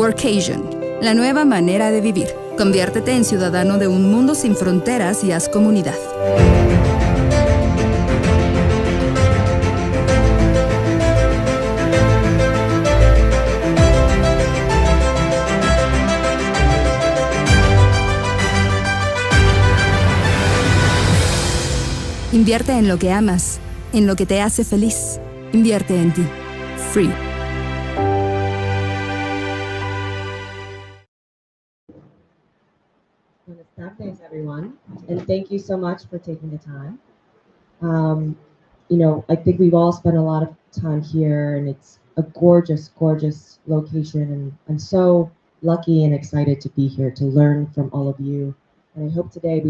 Workation, la nueva manera de vivir. Conviértete en ciudadano de un mundo sin fronteras y haz comunidad. Invierte en lo que amas, en lo que te hace feliz. Invierte en ti. Free. Buenas tardes, everyone, and thank you so much for taking the time. I think we've all spent a lot of time here, and it's a gorgeous, gorgeous location, and I'm so lucky and excited to be here to learn from all of you. And I hope today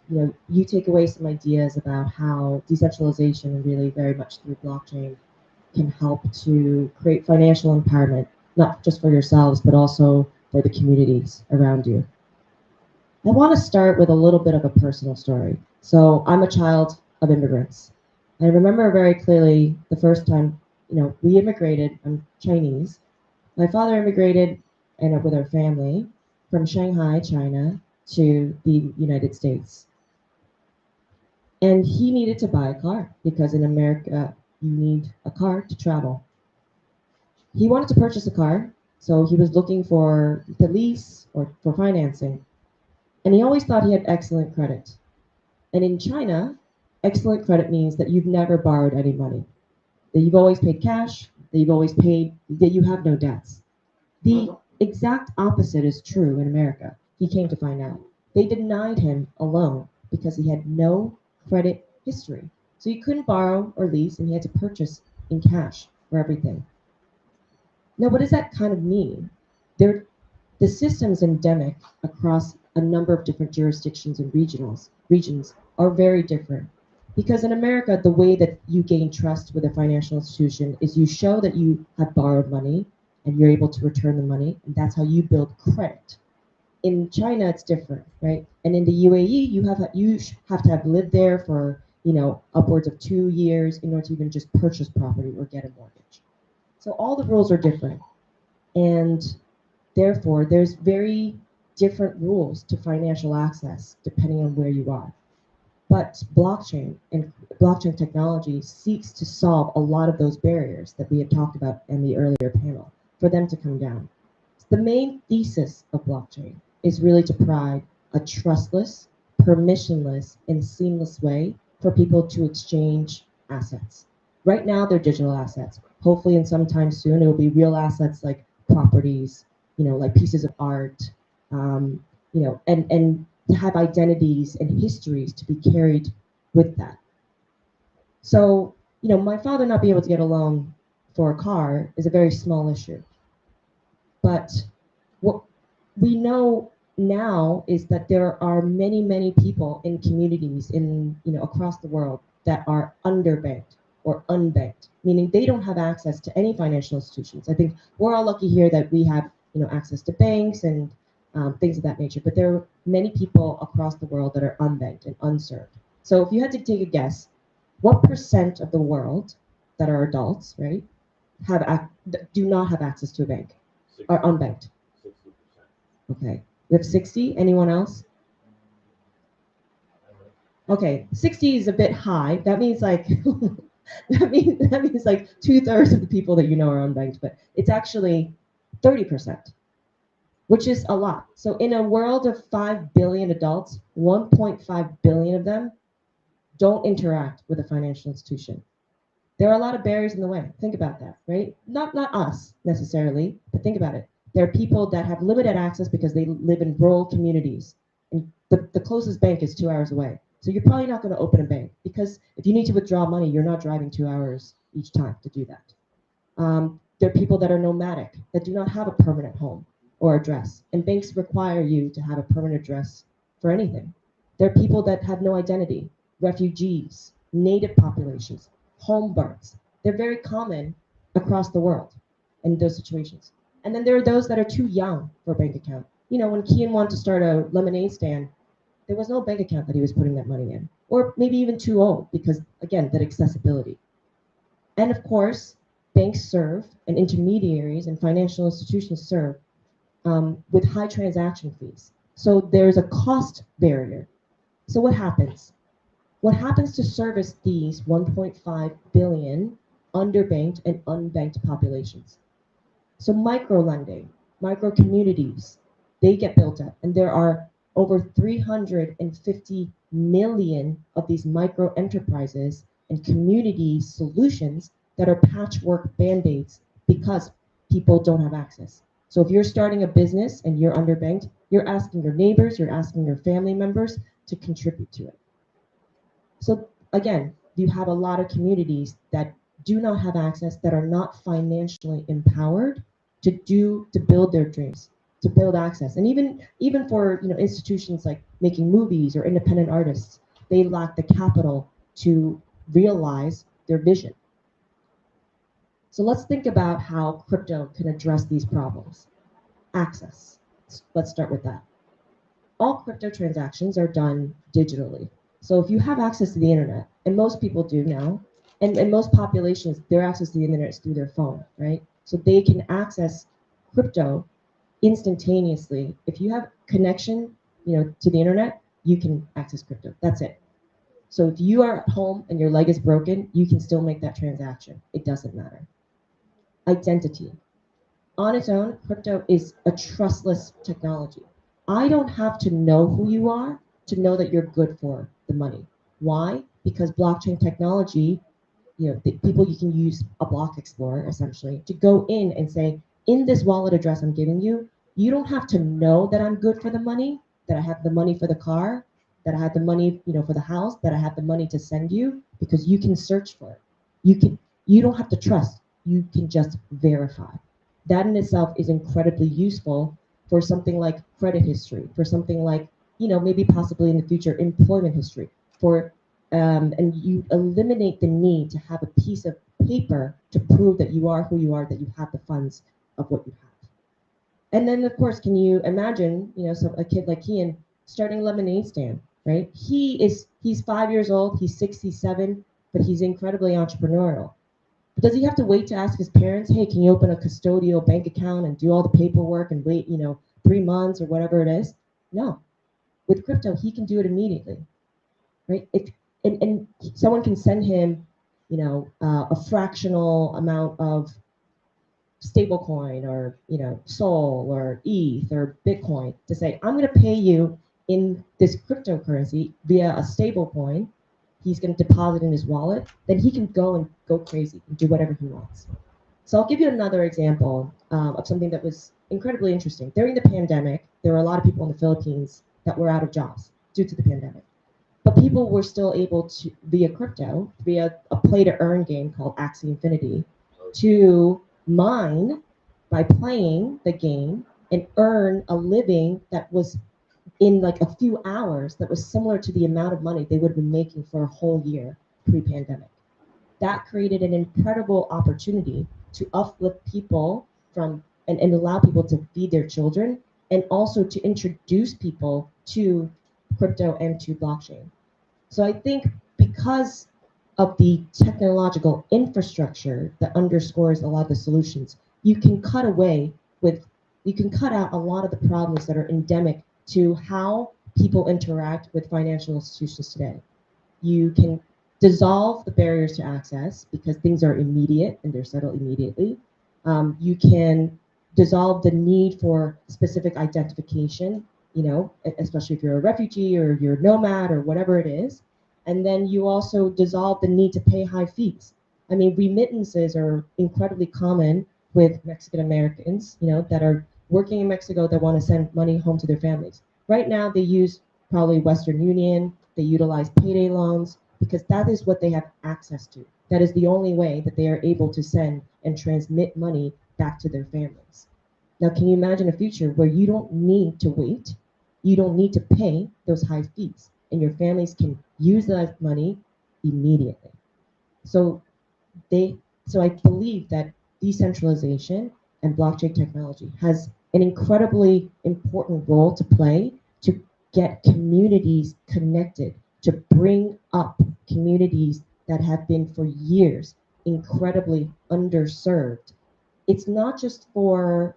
you take away some ideas about how decentralization and really very much through blockchain can help to create financial empowerment, not just for yourselves, but also for the communities around you. I want to start with a little bit of a personal story. So I'm a child of immigrants. I remember very clearly the first time, we immigrated. I'm Chinese. My father immigrated and with our family from Shanghai, China, to the United States. And he needed to buy a car because in America, you need a car to travel. He wanted to purchase a car, so he was looking for the lease or for financing. And he always thought he had excellent credit. And in China, excellent credit means that you've never borrowed any money, that you've always paid cash, that you've always paid, that you have no debts. The exact opposite is true in America. He came to find out. They denied him a loan because he had no credit history. So he couldn't borrow or lease, and he had to purchase in cash for everything. Now, what does that kind of mean? The system's endemic across a number of different jurisdictions and regions are very different. Because in America, the way that you gain trust with a financial institution is you show that you have borrowed money and you're able to return the money, and that's how you build credit. In China, it's different, right? And in the UAE, you have to have lived there for upwards of 2 years in order to even just purchase property or get a mortgage. So all the rules are different, and therefore there's very different rules to financial access depending on where you are. But blockchain and blockchain technology seeks to solve a lot of those barriers that we had talked about in the earlier panel, for them to come down. The main thesis of blockchain is really to provide a trustless, permissionless, and seamless way for people to exchange assets. Right now, they're digital assets. Hopefully, in some time soon, it will be real assets like properties, like pieces of art, and to have identities and histories to be carried with that. So, my father not being able to get a loan for a car is a very small issue. But what we know now is that there are many, many people in communities across the world that are underbanked or unbanked, meaning they don't have access to any financial institutions. I think we're all lucky here that we have access to banks and things of that nature, but there are many people across the world that are unbanked and unserved. So if you had to take a guess, what % of the world that are adults, right, do not have access to a bank, 60. Are unbanked? 60%. Okay, we have 60. Anyone else? Okay, 60 is a bit high. That means like that means like 2/3 of the people that are unbanked, but it's actually 30%, which is a lot. So in a world of 5 billion adults, 1.5 billion of them don't interact with a financial institution. There are a lot of barriers in the way. Think about that, right? Not us necessarily, but think about it. There are people that have limited access because they live in rural communities, and the closest bank is 2 hours away. So you're probably not going to open a bank, because if you need to withdraw money, you're not driving 2 hours each time to do that. There are people that are nomadic, that do not have a permanent home or address, and banks require you to have a permanent address for anything. There are people that have no identity, refugees, native populations, home births. They're very common across the world in those situations. And then there are those that are too young for a bank account. When Kian wanted to start a lemonade stand, there was no bank account that he was putting that money in, or maybe even too old, because again, that accessibility. And of course, banks serve, and intermediaries and financial institutions serve with high transaction fees. So there's a cost barrier. So what happens? What happens to service these 1.5 billion underbanked and unbanked populations? So micro lending, micro communities, they get built up. And there are over 350 million of these micro enterprises and community solutions that are patchwork band-aids because people don't have access. So if you're starting a business and you're underbanked, you're asking your neighbors, you're asking your family members to contribute to it. So again, you have a lot of communities that do not have access, that are not financially empowered to build their dreams, to build access. And even for institutions like making movies or independent artists, they lack the capital to realize their vision. So let's think about how crypto can address these problems. Access. Let's start with that. All crypto transactions are done digitally. So if you have access to the internet, and most people do now, and most populations, their access to the internet is through their phone, right? So they can access crypto instantaneously. If you have connection, to the internet, you can access crypto. That's it. So if you are at home and your leg is broken, you can still make that transaction. It doesn't matter. Identity. On its own, crypto is a trustless technology. I don't have to know who you are to know that you're good for the money. Why? Because blockchain technology, the people, you can use a block explorer essentially to go in and say, in this wallet address I'm giving you, you don't have to know that I'm good for the money, that I have the money for the car, that I have the money, for the house, that I have the money to send you, because you can search for it. You don't have to trust. You can just verify. That in itself is incredibly useful for something like credit history, for something like, maybe possibly in the future, employment history, and you eliminate the need to have a piece of paper to prove that you are who you are, that you have the funds of what you have. And then, of course, can you imagine, a kid like Kian starting a lemonade stand, right? He's 5 years old, he's 67, but he's incredibly entrepreneurial. But does he have to wait to ask his parents, hey, can you open a custodial bank account and do all the paperwork and wait, 3 months or whatever it is? No. With crypto, he can do it immediately, right? And someone can send him, a fractional amount of stablecoin or Sol or ETH or Bitcoin to say, I'm going to pay you in this cryptocurrency via a stablecoin. He's going to deposit in his wallet. Then he can go crazy and do whatever he wants. So I'll give you another example of something that was incredibly interesting. During the pandemic, there were a lot of people in the Philippines that were out of jobs due to the pandemic. But people were still able to, via crypto, via a play-to-earn game called Axie Infinity, to mine by playing the game and earn a living that was in like a few hours, that was similar to the amount of money they would have been making for a whole year pre-pandemic. That created an incredible opportunity to uplift people and allow people to feed their children, and also to introduce people to crypto and to blockchain. So I think because of the technological infrastructure that underscores a lot of the solutions, you can cut out a lot of the problems that are endemic to how people interact with financial institutions today. You can dissolve the barriers to access because things are immediate and they're settled immediately. You can dissolve the need for specific identification, especially if you're a refugee or you're a nomad or whatever it is. And then you also dissolve the need to pay high fees. I mean, remittances are incredibly common with Mexican Americans, that are working in Mexico that want to send money home to their families. Right now, they use probably Western Union, they utilize payday loans because that is what they have access to. That is the only way that they are able to send and transmit money back to their families. Now, can you imagine a future where you don't need to wait, you don't need to pay those high fees, and your families can use that money immediately? So I believe that decentralization and blockchain technology has an incredibly important role to play to get communities connected, to bring up communities that have been for years incredibly underserved. It's not just for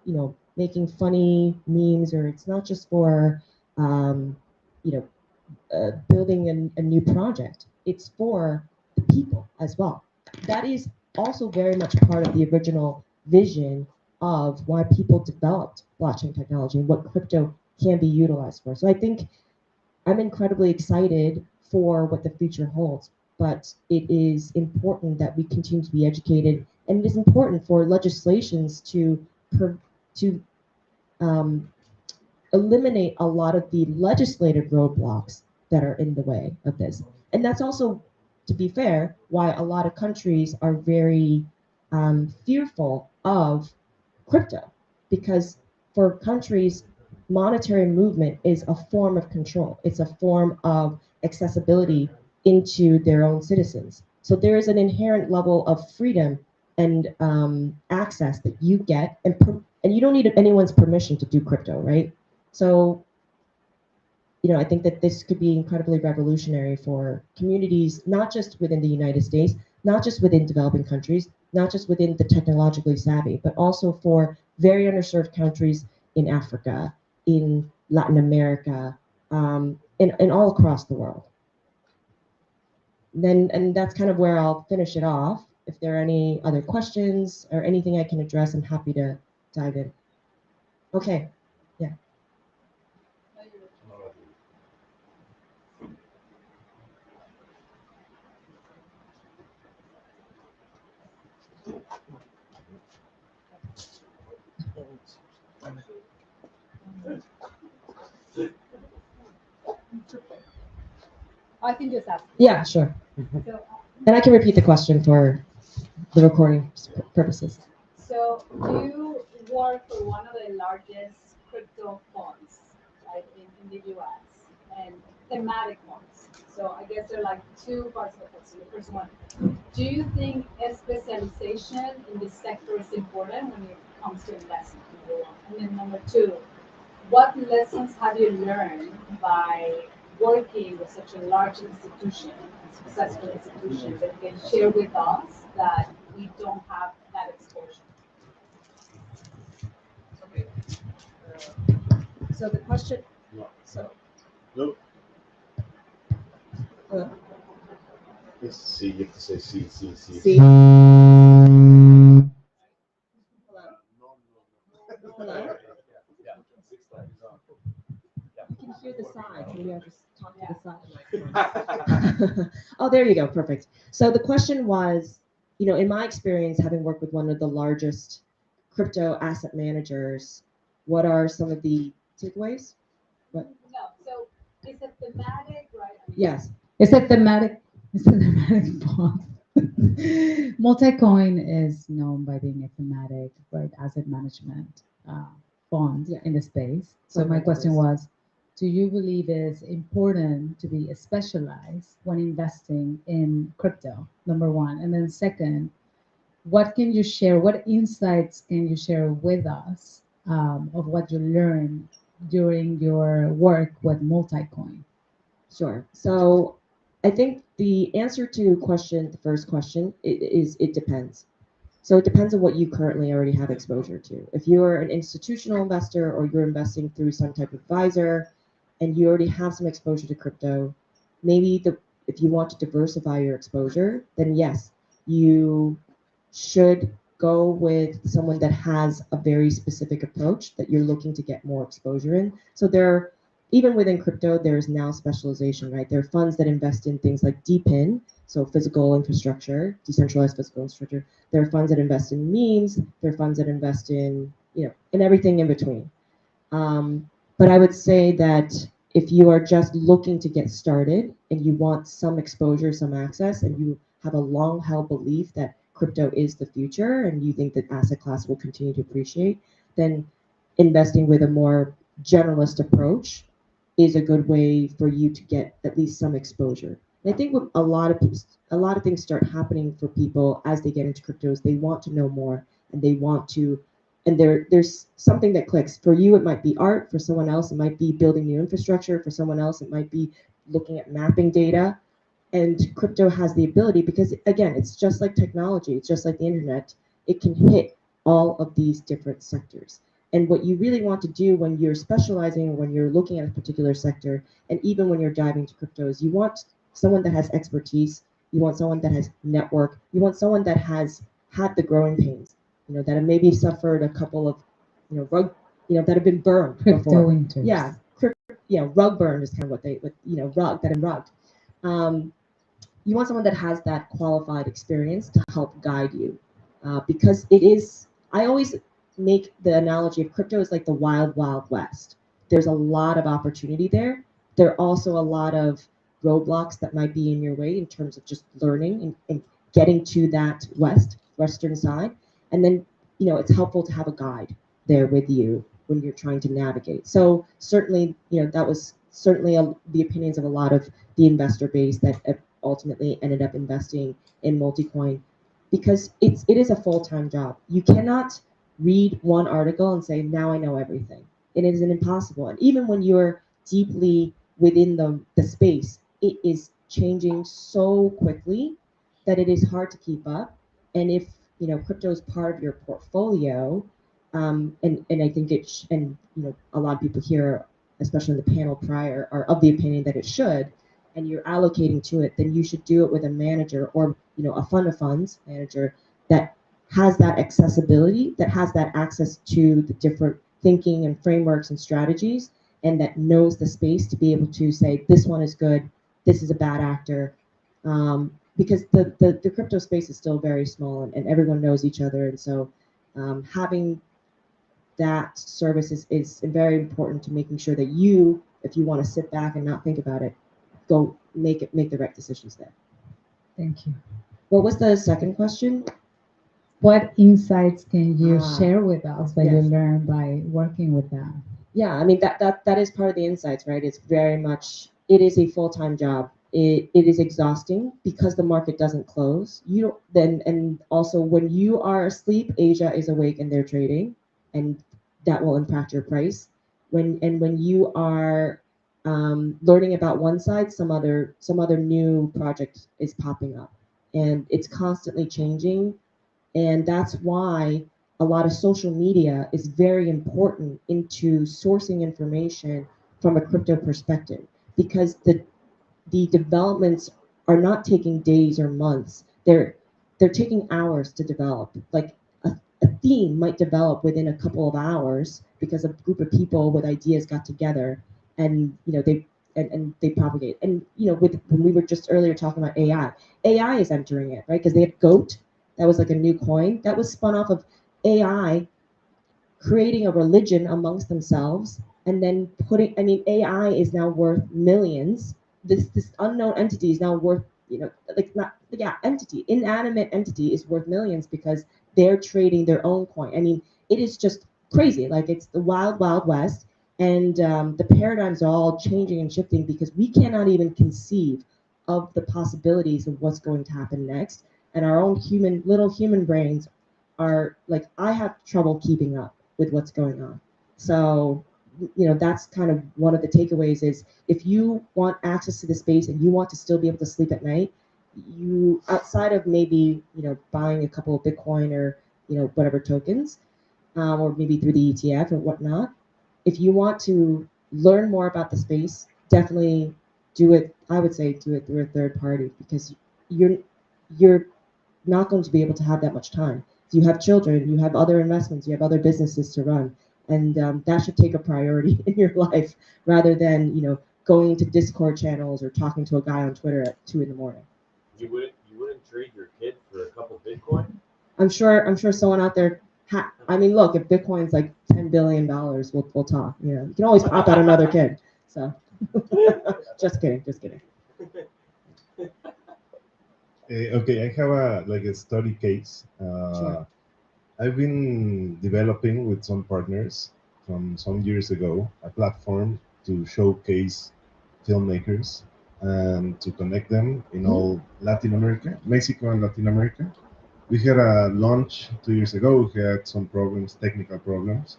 making funny memes, or it's not just for um, you know building a new project. It's for the people as well. That is also very much part of the original vision of why people developed blockchain technology and what crypto can be utilized for. So I think I'm incredibly excited for what the future holds, but it is important that we continue to be educated, and it is important for legislations to um, eliminate a lot of the legislative roadblocks that are in the way of this. And that's also, to be fair, why a lot of countries are very fearful of crypto, because for countries, monetary movement is a form of control. It's a form of accessibility into their own citizens. So there is an inherent level of freedom and access that you get, and you don't need anyone's permission to do crypto, right? So, I think that this could be incredibly revolutionary for communities, not just within the United States, not just within developing countries, not just within the technologically savvy, but also for very underserved countries in Africa, in Latin America, and all across the world. And that's kind of where I'll finish it off. If there are any other questions or anything I can address, I'm happy to dive in. Okay. Yeah. I can just ask. Yeah, sure. So, And I can repeat the question for the recording purposes. so you work for one of the largest crypto funds, right, in the US, and thematic funds. So I guess there are like two parts of the question. The first one, do you think a specialization in this sector is important when it comes to investment, number one? And then number two, what lessons have you learned by working with such a large institution, successful institution, that you can share with us that we don't have that exposure? Okay. So the question. No. So. Nope. Hello. It's C. You have to say C. C. C. See. No, Hello. Hello. You can hear the sides. Maybe I'll just talk to the side. Oh, there you go. Perfect. So the question was, in my experience, having worked with one of the largest crypto asset managers, what are some of the takeaways? What? No, so it's a thematic, right? Yes. It's a thematic font. Multicoin is known by being a thematic, right, asset management fund Yeah. in the space. So my question was, do you believe it's important to be specialized when investing in crypto? Number one. And then second, what can you share? What insights can you share with us of what you learned during your work with Multicoin? Sure. So I think the answer to the first question is it depends. So it depends on what you currently already have exposure to. If you're an institutional investor or you're investing through some type of advisor and you already have some exposure to crypto, maybe if you want to diversify your exposure, then yes, you should go with someone that has a very specific approach that you're looking to get more exposure in. So even within crypto, there's now specialization, right? There are funds that invest in things like DePIN, so physical infrastructure, decentralized physical infrastructure. There are funds that invest in memes. There are funds that invest in, in everything in between. But I would say that if you are just looking to get started and you want some exposure, some access, and you have a long held belief that crypto is the future and you think that asset class will continue to appreciate, then investing with a more generalist approach is a good way for you to get at least some exposure. And I think what a lot of things start happening for people as they get into cryptos, they want to know more and they want to, and there's something that clicks. For you, it might be art. For someone else, it might be building new infrastructure. For someone else, it might be looking at mapping data. And crypto has the ability, because again, it's just like technology. It's just like the internet. It can hit all of these different sectors. And what you really want to do when you're specializing or when you're looking at a particular sector, and even when you're diving into crypto, is you want someone that has expertise, you want someone that has network, you want someone that has had the growing pains, that have maybe suffered a couple of, that have been burned Crypto before. winters. Yeah, rug burn is kind of what rug that in rugged. You want someone that has that qualified experience to help guide you, because it is. I always make the analogy of crypto is like the wild, wild west. There's a lot of opportunity there. There are also a lot of roadblocks that might be in your way in terms of just learning and getting to that western side. And then, it's helpful to have a guide there with you when you're trying to navigate. So certainly, that was certainly the opinions of a lot of the investor base that ultimately ended up investing in Multicoin, because it is a full-time job. You cannot read one article and say, now I know everything. It is impossible. And even when you're deeply within the space, it is changing so quickly that it is hard to keep up. And if crypto is part of your portfolio, and I think and a lot of people here, especially in the panel prior, are of the opinion that it should, and you're allocating to it, then you should do it with a manager or a fund of funds manager that has that accessibility, that has that access to the different thinking and frameworks and strategies, and that knows the space to be able to say, this one is good, this is a bad actor. Because the crypto space is still very small, and everyone knows each other. And so having that service is very important to making sure that if you want to sit back and not think about it, go make the right decisions there. Thank you. What was the second question? What insights can you share with us that you yes. learned by working with them? Yeah, I mean that is part of the insights, right? It's very much, it is a full-time job. It is exhausting because the market doesn't close. You don't then, and also when you are asleep, Asia is awake and they're trading, and that will impact your price. When you are learning about one side, some other new project is popping up, and it's constantly changing. And that's why a lot of social media is very important into sourcing information from a crypto perspective, because the developments are not taking days or months. They're taking hours to develop. Like a theme might develop within a couple of hours because a group of people with ideas got together, and they propagate. And when we were just earlier talking about AI is entering it, right? Because they have Goat, that was like a new coin that was spun off of AI creating a religion amongst themselves, and then AI is now worth millions. This unknown entity is now worth, inanimate entity is worth millions because they're trading their own coin. I mean, it is just crazy. Like, it's the wild, wild west. And the paradigms are all changing and shifting because we cannot even conceive of the possibilities of what's going to happen next. And our own little human brains are like, I have trouble keeping up with what's going on. So, that's kind of one of the takeaways is, if you want access to the space and you want to still be able to sleep at night, you, outside of maybe, buying a couple of Bitcoin or, whatever tokens, or maybe through the ETF or whatnot, if you want to learn more about the space, definitely do it. I would say do it through a third party, because you're not going to be able to have that much time. You have children, you have other investments, you have other businesses to run, and that should take a priority in your life rather than going into Discord channels or talking to a guy on Twitter at 2 a.m. You wouldn't trade your kid for a couple Bitcoin? I'm sure someone out there. I mean, look, if Bitcoin's like $10 billion, we'll talk. You can always pop out another kid. So, just kidding. Okay, I have a study case. Sure. I've been developing with some partners from some years ago a platform to showcase filmmakers and to connect them in all Latin America, Mexico and Latin America. We had a launch 2 years ago. We had some problems, technical problems,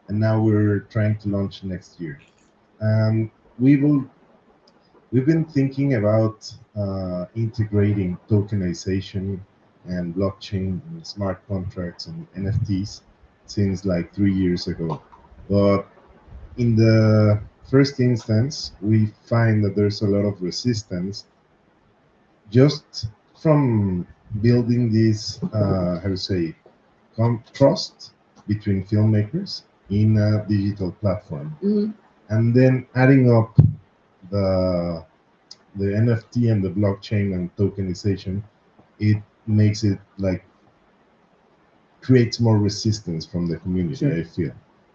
and now we're trying to launch next year. And we've been thinking about integrating tokenization and blockchain and smart contracts and NFTs since like 3 years ago. But in the first instance, we find that there's a lot of resistance just from building this, how to say, trust between filmmakers in a digital platform, Mhm. and then adding up the NFT and the blockchain and tokenization, it makes it like creates more resistance from the community. Sure. I feel.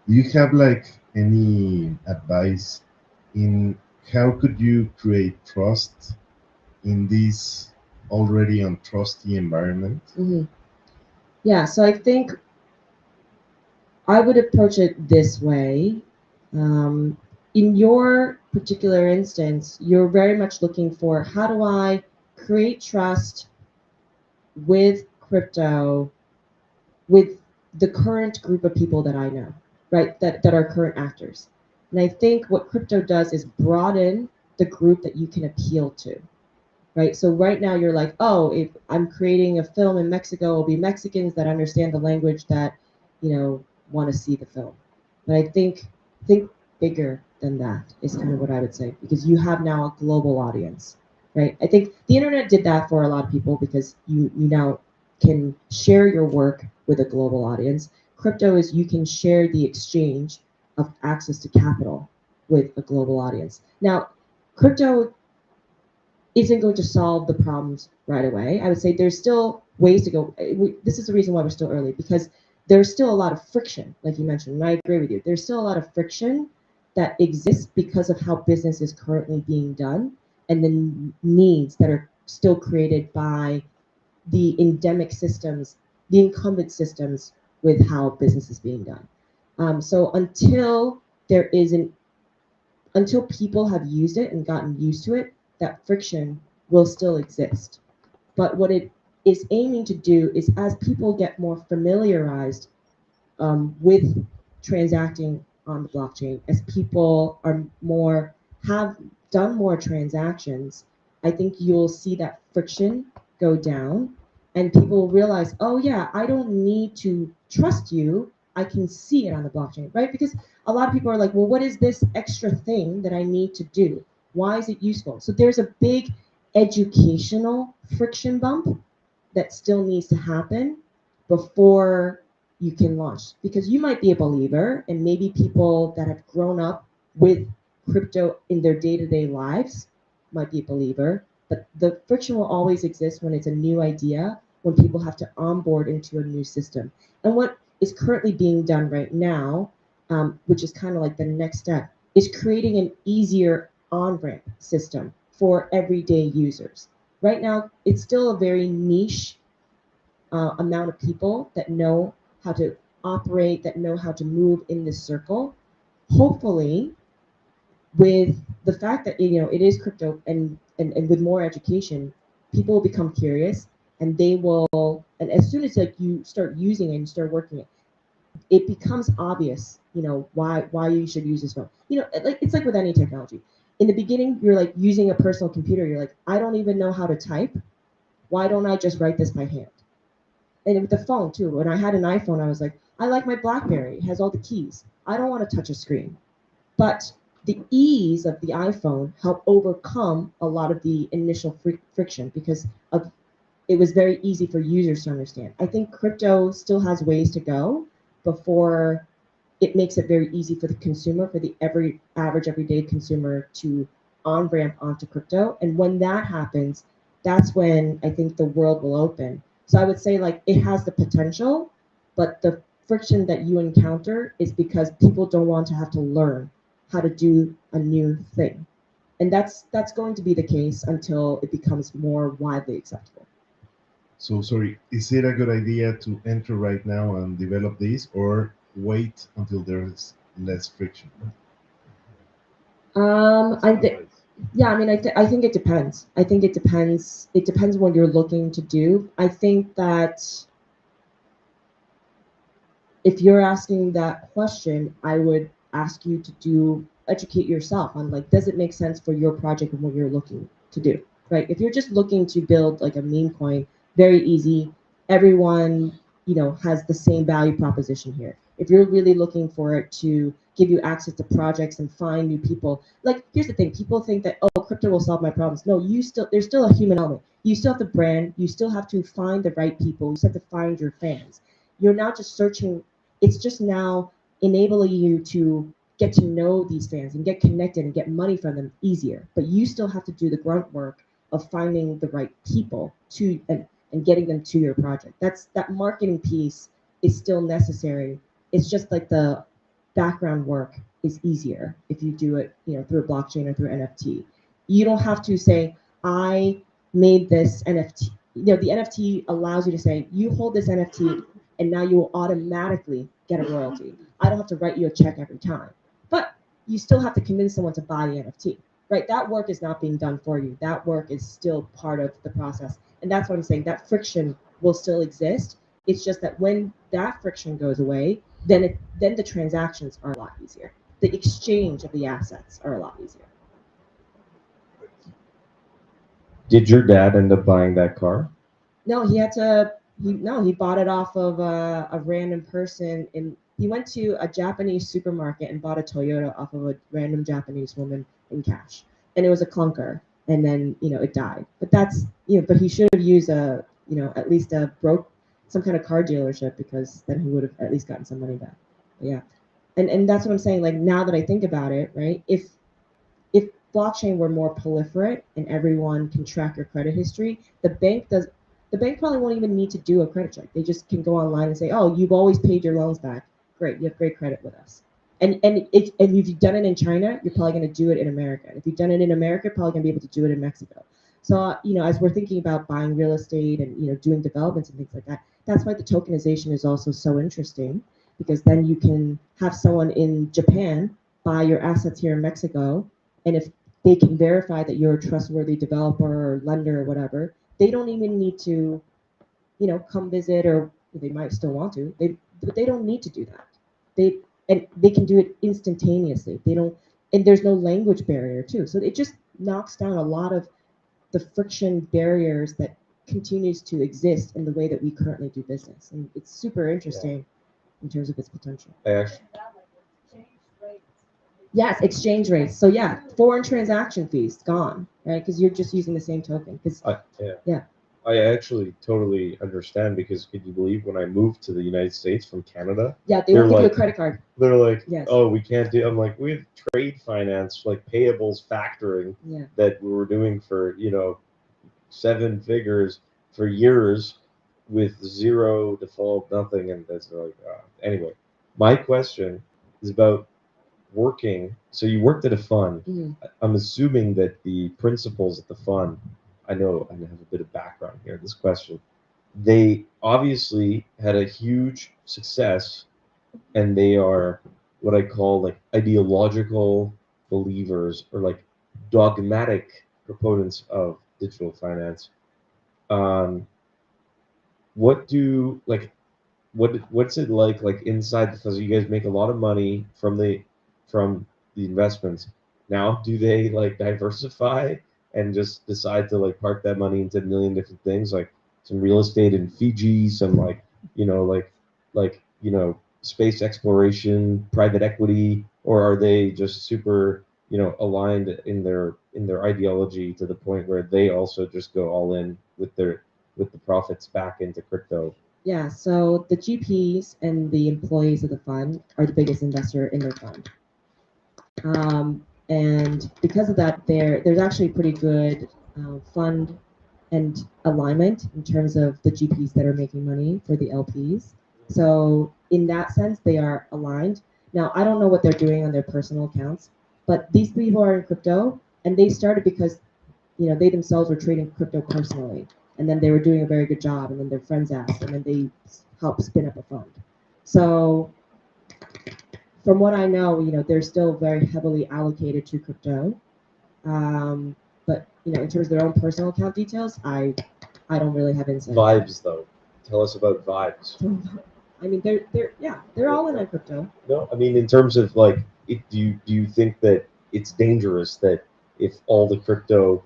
Do you have like any advice in how could you create trust in this already untrusty environment? Mhm. Yeah, so I think I would approach it this way. Um, in your particular instance, you're very much looking for how do I create trust with crypto, with the current group of people that I know, right? That are current actors. And I think what crypto does is broaden the group that you can appeal to, right? So right now you're like, oh, if I'm creating a film in Mexico, it'll be Mexicans that understand the language that, want to see the film. But I think bigger than that is kind of what I would say, because you have now a global audience, right? I think the internet did that for a lot of people because you now can share your work with a global audience. Crypto is you can share the exchange of access to capital with a global audience. Now, crypto isn't going to solve the problems right away. I would say there's still ways to go. This is the reason why we're still early, because there's still a lot of friction, like you mentioned, and I agree with you. There's still a lot of friction that exists because of how business is currently being done and the needs that are still created by the endemic systems, the incumbent systems with how business is being done. So there is an until people have used it and gotten used to it, that friction will still exist. But what it is aiming to do is as people get more familiarized with transacting on the blockchain, as people have done more transactions, I think you'll see that friction go down and people will realize, oh yeah, I don't need to trust you. I can see it on the blockchain, right? Because a lot of people are like, well, what is this extra thing that I need to do? Why is it useful? So there's a big educational friction bump that still needs to happen before you can launch, because you might be a believer and maybe people that have grown up with crypto in their day-to-day lives might be a believer, but the friction will always exist when it's a new idea, when people have to onboard into a new system. And what is currently being done right now, which is kind of like the next step, is creating an easier on-ramp system for everyday users. Right now it's still a very niche amount of people that know how to operate, that know how to move in this circle. Hopefully, with the fact that it is crypto and with more education, people will become curious and they will, and as soon as like you start using it and start working it, it becomes obvious, why you should use this phone. Like it's like with any technology. In the beginning, you're like using a personal computer. You're like, I don't even know how to type. Why don't I just write this by hand? And with the phone too. When I had an iPhone, I was like, I like my BlackBerry. It has all the keys. I don't want to touch a screen. But the ease of the iPhone helped overcome a lot of the initial friction because of it was very easy for users to understand. I think crypto still has ways to go before it makes it very easy for the consumer, for the average everyday consumer to on ramp onto crypto. And when that happens, that's when I think the world will open. So I would say like it has the potential, but the friction that you encounter is because people don't want to have to learn how to do a new thing. And that's going to be the case until it becomes more widely acceptable. So sorry, is it a good idea to enter right now and develop this, or wait until there's less friction? I think yeah, I mean, I think it depends. I think it depends. It depends what you're looking to do. I think that if you're asking that question, I would ask you to educate yourself on like, does it make sense for your project and what you're looking to do, right? If you're just looking to build like a meme coin, very easy. Everyone, has the same value proposition here. If you're really looking for it to give you access to projects and find new people, like here's the thing: people think that, oh, crypto will solve my problems. No, there's still a human element. You still have to brand. You still have to find the right people. You still have to find your fans. You're not just searching. It's just now enabling you to get to know these fans and get connected and get money from them easier. But you still have to do the grunt work of finding the right people to and getting them to your project. That marketing piece is still necessary. It's just like the background work is easier if you do it, through a blockchain or through NFT. You don't have to say, I made this NFT. The NFT allows you to say, you hold this NFT and now you will automatically get a royalty. I don't have to write you a check every time. But you still have to convince someone to buy the NFT, right? That work is not being done for you. That work is still part of the process. And that's what I'm saying. That friction will still exist. It's just that when that friction goes away, then the transactions are a lot easier. The exchange of the assets are a lot easier. Did your dad end up buying that car? No, he bought it off of a random person. He went to a Japanese supermarket and bought a Toyota off of a random Japanese woman in cash. And it was a clunker. And then, it died. But but he should have used at least some kind of car dealership, because then he would have at least gotten some money back. But yeah. And that's what I'm saying. Like, now that I think about it, right? If blockchain were more proliferate and everyone can track your credit history, the bank probably won't even need to do a credit check. They just can go online and say, oh, you've always paid your loans back. Great, you have great credit with us. And if you've done it in China, you're probably going to do it in America. If you've done it in America, you're probably going to be able to do it in Mexico. So, as we're thinking about buying real estate and, doing developments and things like that, that's why the tokenization is also so interesting, because then you can have someone in Japan buy your assets here in Mexico. And if they can verify that you're a trustworthy developer or lender or whatever, they don't even need to, come visit, or they might still want to. But they don't need to do that. They can do it instantaneously. And there's no language barrier too. So it just knocks down a lot of the friction barriers that continues to exist in the way that we currently do business. And it's super interesting in terms of its potential. I actually, Yes, exchange rates. So yeah, foreign transaction fees gone, right? Because you're just using the same token. I actually totally understand, because could you believe when I moved to the United States from Canada? Yeah, they won't give you a credit card. They're like, Yes. oh, we can't do. I'm like, we have trade finance, like payables factoring Yeah. that we were doing for 7 figures for years with zero default, nothing, and that's like anyway. My question is about working. So you worked at a fund. Mhm. I'm assuming that the principals at the fund, I know I have a bit of background here. This question, they obviously had a huge success, and they are what I call like ideological believers, or like dogmatic proponents of digital finance. What do like what's it like inside, because you guys make a lot of money from the investments. Now do they like diversify and just decide to like park that money into a million different things, like some real estate in Fiji, some space exploration, private equity, or are they just super aligned in their ideology to the point where they also just go all in with the profits back into crypto? Yeah, so the GPs and the employees of the fund are the biggest investor in their fund. And because of that, there's actually pretty good fund and alignment in terms of the GPs that are making money for the LPs. So in that sense, they are aligned. Now, I don't know what they're doing on their personal accounts, but these people are in crypto, and they started because they themselves were trading crypto personally, and then they were doing a very good job, and then their friends asked, and then they helped spin up a fund. So from what I know, they're still very heavily allocated to crypto. But in terms of their own personal account details, I don't really have insight. Vibes, though. Tell us about vibes. I mean, they're all in on crypto. No, I mean in terms of like, do you think that it's dangerous that if all the crypto,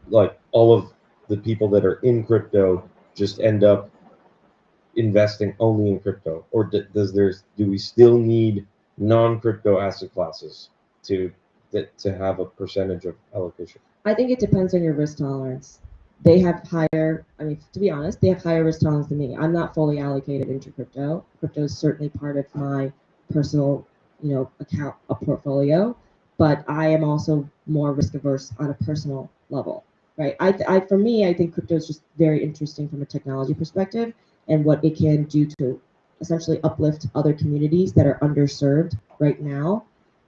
like all of the people that are in crypto, just end up investing only in crypto, or do we still need non-crypto asset classes to have a percentage of allocation? I think it depends on your risk tolerance. They have higher, I mean, to be honest, they have higher risk tolerance than me. I'm not fully allocated into crypto. Crypto is certainly part of my personal, account, a portfolio, but I am also more risk averse on a personal level, right? For me, I think crypto is just very interesting from a technology perspective and what it can do to essentially uplift other communities that are underserved right now.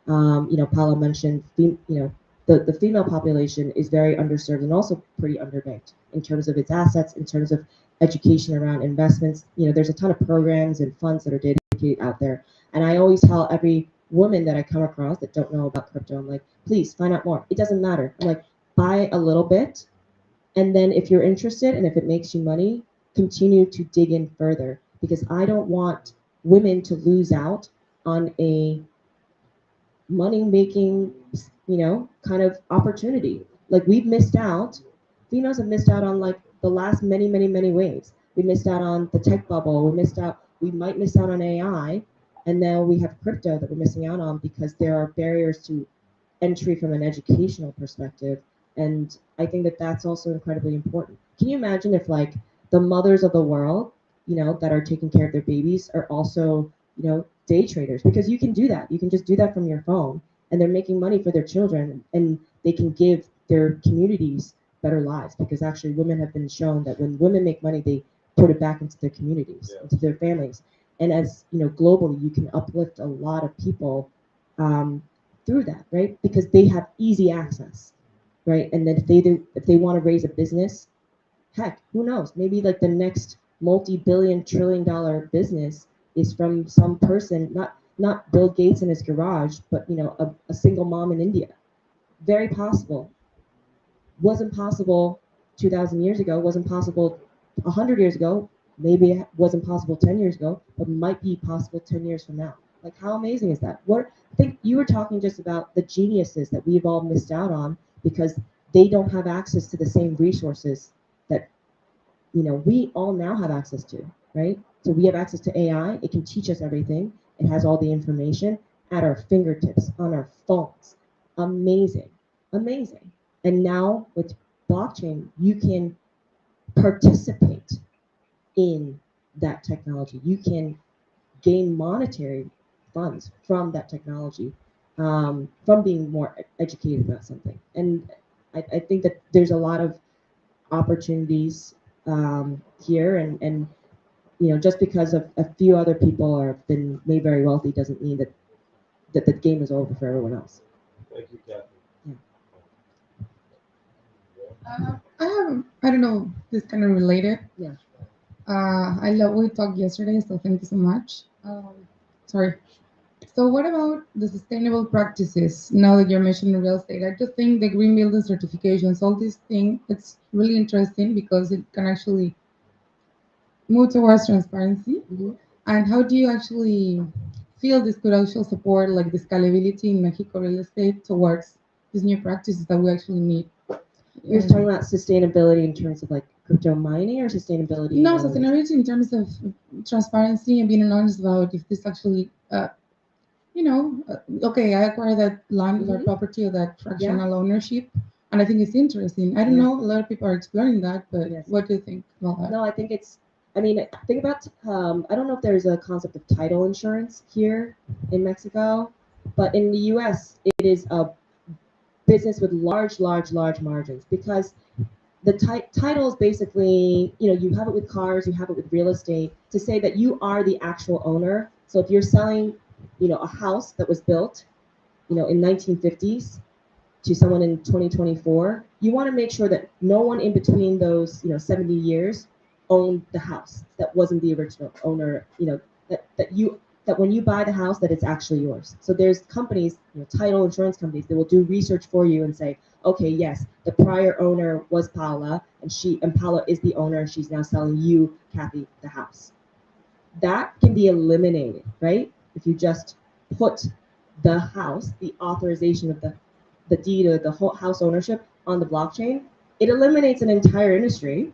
Paolo mentioned, the female population is very underserved and also pretty underbanked in terms of its assets, in terms of education around investments. There's a ton of programs and funds that are dedicated out there. And I always tell every woman that I come across that don't know about crypto, I'm like, please find out more. It doesn't matter. I'm like, buy a little bit. And then if you're interested and if it makes you money, continue to dig in further, because I don't want women to lose out on a money making, kind of opportunity. Like we've missed out, females have missed out on like the last many, many, many waves. We missed out on the tech bubble. We might miss out on AI. And now we have crypto that we're missing out on because there are barriers to entry from an educational perspective. And I think that that's also incredibly important. Can you imagine if like the mothers of the world, that are taking care of their babies are also, day traders? Because you can do that. You can just do that from your phone and they're making money for their children and they can give their communities better lives, because actually women have been shown that when women make money, they put it back into their communities, into their families. And as globally, you can uplift a lot of people through that, right? Because they have easy access, right? And then if they want to raise a business, heck, who knows? Maybe like the next multi-billion trillion dollar business is from some person, not Bill Gates in his garage, but a single mom in India. Very possible. Wasn't possible 2,000 years ago. Wasn't possible 100 years ago. Maybe it wasn't possible 10 years ago, but might be possible 10 years from now. Like, how amazing is that? I think you were talking just about the geniuses that we've all missed out on because they don't have access to the same resources that we all now have access to, right? So we have access to AI. It can teach us everything. It has all the information at our fingertips on our phones. Amazing, amazing. And now with blockchain, you can participate in that technology. You can gain monetary funds from that technology, from being more educated about something. And I think that there's a lot of opportunities here, and just because of a few other people have been made very wealthy doesn't mean that the game is over for everyone else. Thank you, Cathy. I don't know, this kind of related. Yeah. I love we talked yesterday, so thank you so much. Sorry. So what about the sustainable practices? Now that you're mentioning real estate, I just think the green building certifications, all these things, it's really interesting because it can actually move towards transparency. Mm-hmm. And how do you actually feel this could also support like the scalability in Mexico real estate towards these new practices that we actually need? You're talking about sustainability in terms of like crypto mining, or sustainability? No, sustainability in terms of transparency and being honest about if this actually, okay, I acquired that land or Mhm. property or that fractional ownership, and I think it's interesting. I don't Yeah. know, a lot of people are exploring that, but Yes. what do you think about that? No, I think think about, I don't know if there's a concept of title insurance here in Mexico, but in the US, it is a business with large, large, large margins, because the title is basically, you have it with cars, you have it with real estate, to say that you are the actual owner. So if you're selling, a house that was built, in 1950s to someone in 2024, you want to make sure that no one in between those, 70 years owned the house that wasn't the original owner, that when you buy the house, that it's actually yours. So there's companies, title insurance companies, that will do research for you and say, okay, yes, the prior owner was Paula, and Paula is the owner, and she's now selling you, Cathy, the house. That can be eliminated, right? If you just put the house, the authorization of the deed or the whole house ownership on the blockchain, it eliminates an entire industry,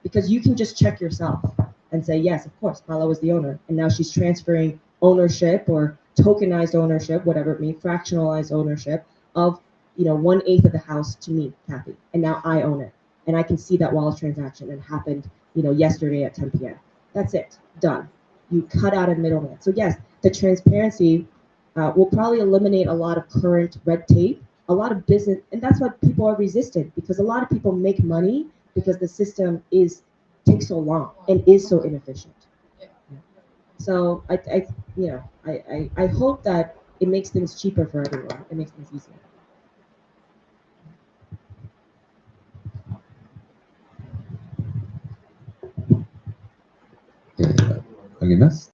because you can just check yourself. and say, yes, of course, Paula was the owner. And now she's transferring ownership or tokenized ownership, whatever it means, fractionalized ownership of 1/8 of the house to me, Cathy. And now I own it. And I can see that wallet transaction and happened, yesterday at 10 p.m. That's it. Done. You cut out a middleman. So yes, the transparency will probably eliminate a lot of current red tape, a lot of business, and that's why people are resistant, because a lot of people make money because the system takes so long and is so inefficient. Yeah. So I hope that it makes things cheaper for everyone. It makes things easier. ¿Alguien más?